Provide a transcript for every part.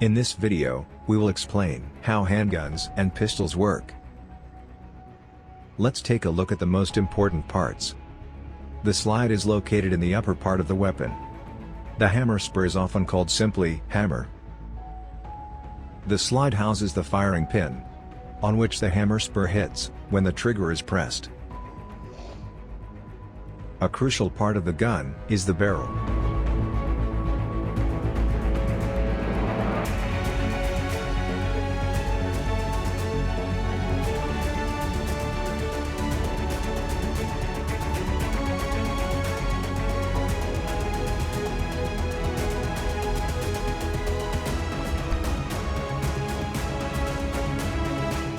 In this video, we will explain how handguns and pistols work. Let's take a look at the most important parts. The slide is located in the upper part of the weapon. The hammer spur is often called simply hammer. The slide houses the firing pin, on which the hammer spur hits when the trigger is pressed. A crucial part of the gun is the barrel.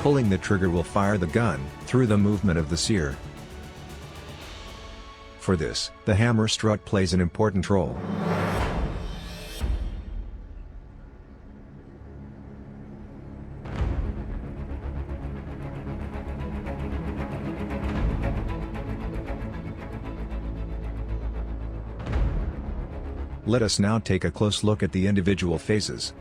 Pulling the trigger will fire the gun through the movement of the sear. For this, the hammer strut plays an important role. Let us now take a close look at the individual phases.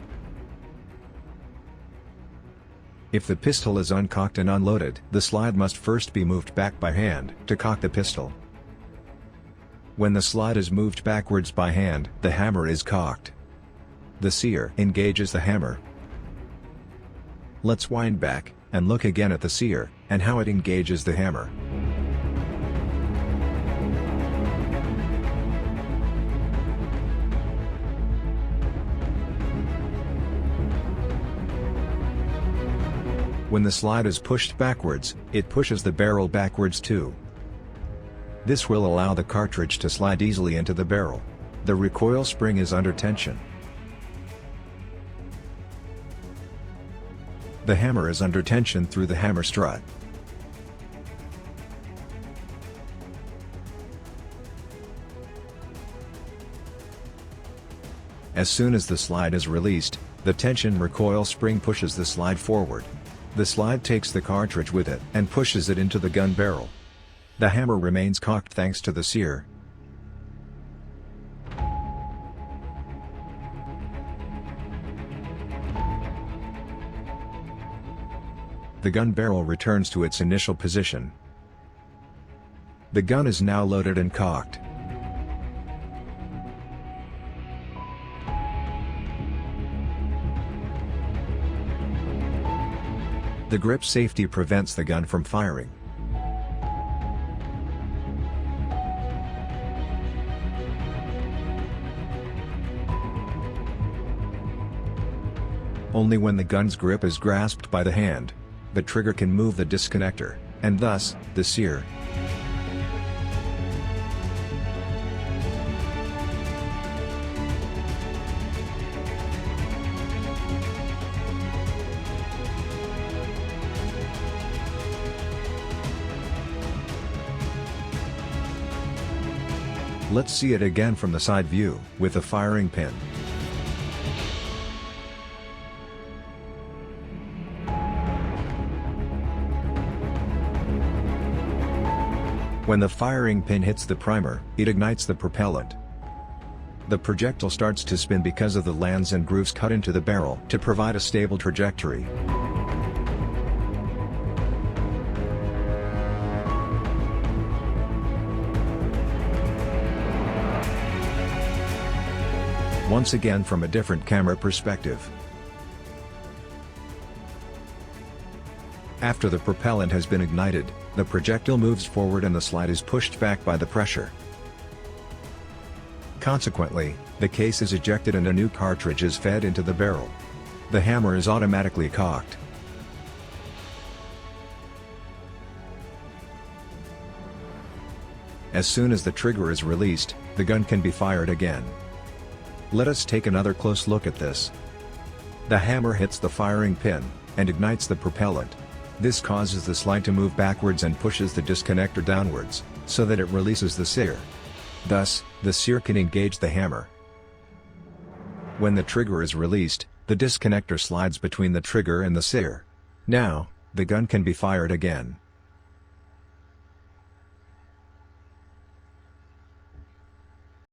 If the pistol is uncocked and unloaded, the slide must first be moved back by hand to cock the pistol. When the slide is moved backwards by hand, the hammer is cocked. The sear engages the hammer. Let's wind back and look again at the sear and how it engages the hammer. When the slide is pushed backwards, it pushes the barrel backwards too. This will allow the cartridge to slide easily into the barrel. The recoil spring is under tension. The hammer is under tension through the hammer strut. As soon as the slide is released, the tension recoil spring pushes the slide forward. The slide takes the cartridge with it and pushes it into the gun barrel. The hammer remains cocked thanks to the sear. The gun barrel returns to its initial position. The gun is now loaded and cocked. The grip safety prevents the gun from firing. Only when the gun's grip is grasped by the hand, the trigger can move the disconnector, and thus, the sear. Let's see it again from the side view, with the firing pin. When the firing pin hits the primer, it ignites the propellant. The projectile starts to spin because of the lands and grooves cut into the barrel to provide a stable trajectory. Once again from a different camera perspective. After the propellant has been ignited, the projectile moves forward and the slide is pushed back by the pressure. Consequently, the case is ejected and a new cartridge is fed into the barrel. The hammer is automatically cocked. As soon as the trigger is released, the gun can be fired again. Let us take another close look at this. The hammer hits the firing pin and ignites the propellant. This causes the slide to move backwards and pushes the disconnector downwards, so that it releases the sear. Thus, the sear can engage the hammer. When the trigger is released, the disconnector slides between the trigger and the sear. Now, the gun can be fired again.